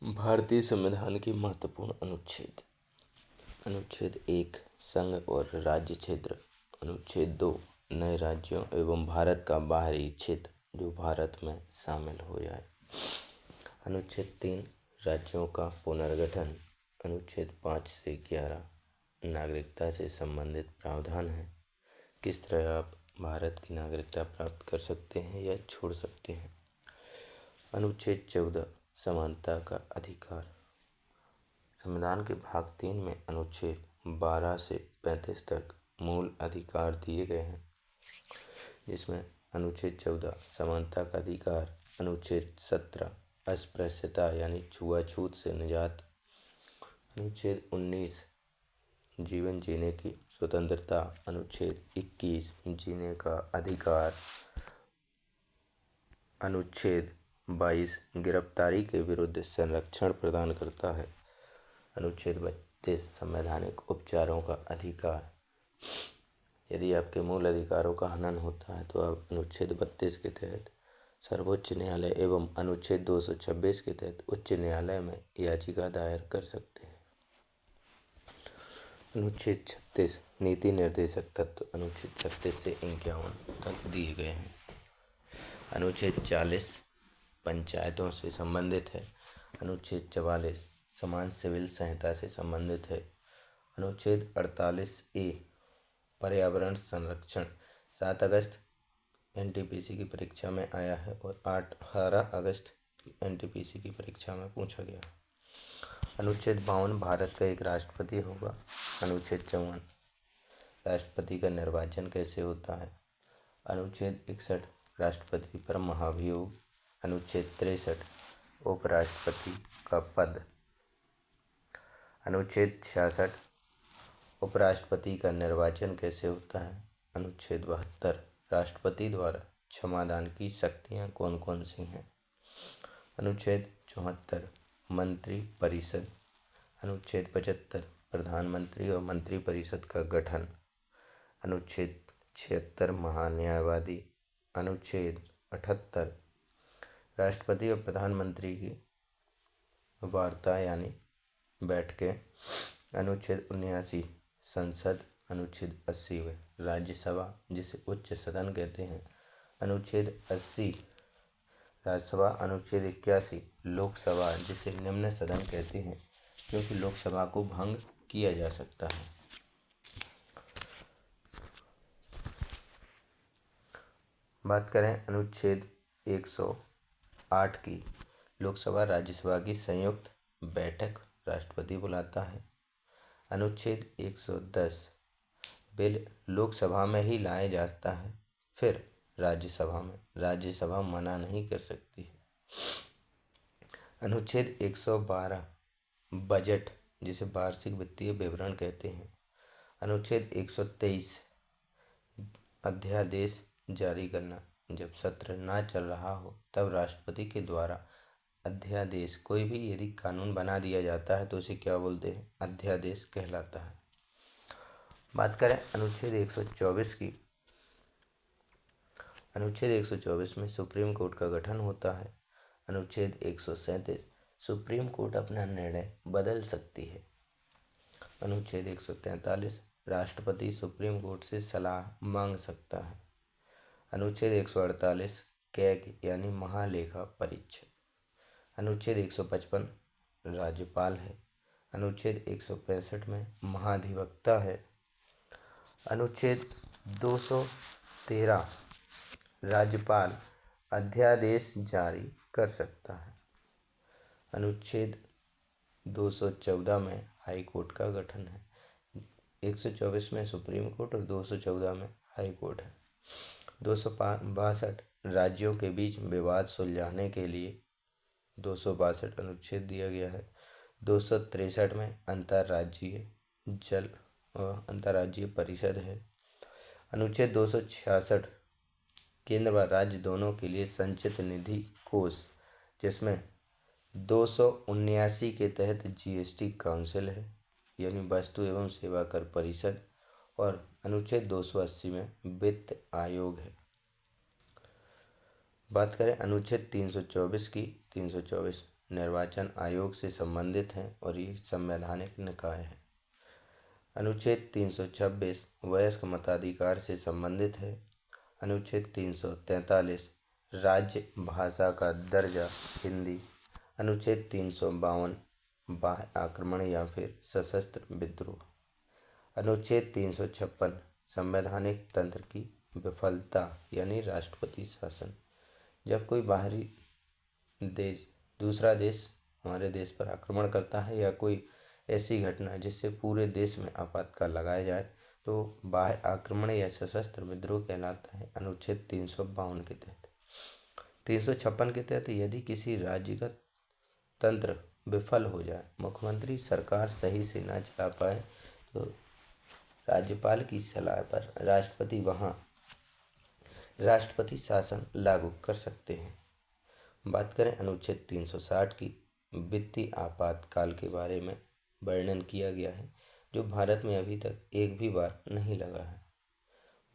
भारतीय संविधान के महत्वपूर्ण अनुच्छेद। अनुच्छेद 1 संघ और राज्य क्षेत्र। अनुच्छेद 2 नए राज्यों एवं भारत का बाहरी क्षेत्र जो भारत में शामिल हो जाए। अनुच्छेद 3 राज्यों का पुनर्गठन। अनुच्छेद 5 से 11 नागरिकता से संबंधित प्रावधान है। किस तरह आप भारत की नागरिकता प्राप्त कर सकते हैं या छोड़ सकते हैं। अनुच्छेद 14 समानता का अधिकार। संविधान के भाग 3 में अनुच्छेद 12 से 35 तक मूल अधिकार दिए गए हैं, जिसमें अनुच्छेद 14 समानता का अधिकार, अनुच्छेद 17 अस्पृश्यता यानी छुआछूत से निजात, अनुच्छेद 19 जीवन जीने की स्वतंत्रता, अनुच्छेद 21 जीने का अधिकार, अनुच्छेद 22 गिरफ्तारी के विरुद्ध संरक्षण प्रदान करता है, अनुच्छेद 32 संवैधानिक उपचारों का अधिकार। यदि आपके मूल अधिकारों का हनन होता है तो आप अनुच्छेद 32 के तहत सर्वोच्च न्यायालय एवं अनुच्छेद 226 के तहत उच्च न्यायालय में याचिका दायर कर सकते हैं। अनुच्छेद 36 नीति निर्देशक तत्व अनुच्छेद 36 से 51 तक दिए गए हैं। अनुच्छेद 40 पंचायतों से संबंधित है। अनुच्छेद 44 समान सिविल संहिता से संबंधित है। अनुच्छेद 48A पर्यावरण संरक्षण 7 अगस्त एनटीपीसी की परीक्षा में आया है और 18 अगस्त एनटीपीसी की परीक्षा में पूछा गया। अनुच्छेद 52 भारत का एक राष्ट्रपति होगा। अनुच्छेद 54 राष्ट्रपति का निर्वाचन कैसे होता है। अनुच्छेद 61 राष्ट्रपति पर महाभियोग। अनुच्छेद 63 उपराष्ट्रपति का पद। अनुच्छेद 66 उपराष्ट्रपति का निर्वाचन कैसे होता है। अनुच्छेद 72 राष्ट्रपति द्वारा क्षमादान की शक्तियाँ कौन कौन सी हैं। अनुच्छेद 74 मंत्री परिषद। अनुच्छेद 75 प्रधानमंत्री और मंत्रिपरिषद का गठन। अनुच्छेद 76 महान्यायवादी। अनुच्छेद 78 राष्ट्रपति और प्रधानमंत्री की वार्ता यानी बैठकें। अनुच्छेद 79 संसद। अनुच्छेद 80 राज्यसभा जिसे उच्च सदन कहते हैं। अनुच्छेद 80 राज्यसभा। अनुच्छेद 81 लोकसभा जिसे निम्न सदन कहते हैं क्योंकि लोकसभा को भंग किया जा सकता है। बात करें अनुच्छेद 108 की, लोकसभा राज्यसभा की संयुक्त बैठक राष्ट्रपति बुलाता है। अनुच्छेद 110 बिल लोकसभा में ही लाया जाता है, फिर राज्यसभा में राज्यसभा मना नहीं कर सकती है। अनुच्छेद 112 बजट जिसे वार्षिक वित्तीय विवरण कहते हैं। अनुच्छेद 123 अध्यादेश जारी करना, जब सत्र ना चल रहा हो तब राष्ट्रपति के द्वारा अध्यादेश कोई भी यदि कानून बना दिया जाता है तो उसे क्या बोलते हैं, अध्यादेश कहलाता है। बात करें अनुच्छेद 124 की, अनुच्छेद 124 में सुप्रीम कोर्ट का गठन होता है। अनुच्छेद 137 सुप्रीम कोर्ट अपना निर्णय बदल सकती है। अनुच्छेद 143 राष्ट्रपति सुप्रीम कोर्ट से सलाह मांग सकता है। अनुच्छेद 148 कैग यानी महालेखा परीक्षक। अनुच्छेद 155 राज्यपाल है। अनुच्छेद 165 में महाधिवक्ता है। अनुच्छेद 213 राज्यपाल अध्यादेश जारी कर सकता है। अनुच्छेद 214 में हाई कोर्ट का गठन है। 124 में सुप्रीम कोर्ट और 214 में हाई कोर्ट है। 262 राज्यों के बीच विवाद सुलझाने के लिए 262 अनुच्छेद दिया गया है। 263 में अंतर्राज्यीय परिषद है। अनुच्छेद 266 केंद्र व राज्य दोनों के लिए संचित निधि कोष, जिसमें 279 के तहत जीएसटी काउंसिल है यानी वस्तु एवं सेवा कर परिषद, और अनुच्छेद 280 में वित्त आयोग है। बात करें अनुच्छेद 324 की, 324 निर्वाचन आयोग से संबंधित हैं और ये संवैधानिक निकाय है। अनुच्छेद 326 वयस्क मताधिकार से संबंधित है। अनुच्छेद 343 राज्य भाषा का दर्जा हिंदी। अनुच्छेद 352 बाह्य आक्रमण या फिर सशस्त्र विद्रोह। अनुच्छेद 356 संवैधानिक तंत्र की विफलता यानी राष्ट्रपति शासन। जब कोई बाहरी देश दूसरा देश हमारे देश पर आक्रमण करता है या कोई ऐसी घटना जिससे पूरे देश में आपातकाल लगाया जाए तो बाह्य आक्रमण या सशस्त्र विद्रोह कहलाता है। अनुच्छेद 352 के तहत 356 के तहत यदि किसी राज्य का तंत्र विफल हो जाए, मुख्यमंत्री सरकार सही से ना चला पाए, तो राज्यपाल की सलाह पर राष्ट्रपति वहाँ राष्ट्रपति शासन लागू कर सकते हैं। बात करें अनुच्छेद 360 की, वित्तीय आपातकाल के बारे में वर्णन किया गया है जो भारत में अभी तक एक भी बार नहीं लगा है।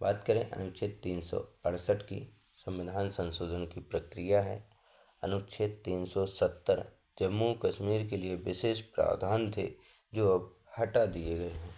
बात करें अनुच्छेद 368 की, संविधान संशोधन की प्रक्रिया है। अनुच्छेद 370 जम्मू कश्मीर के लिए विशेष प्रावधान थे जो अब हटा दिए गए हैं।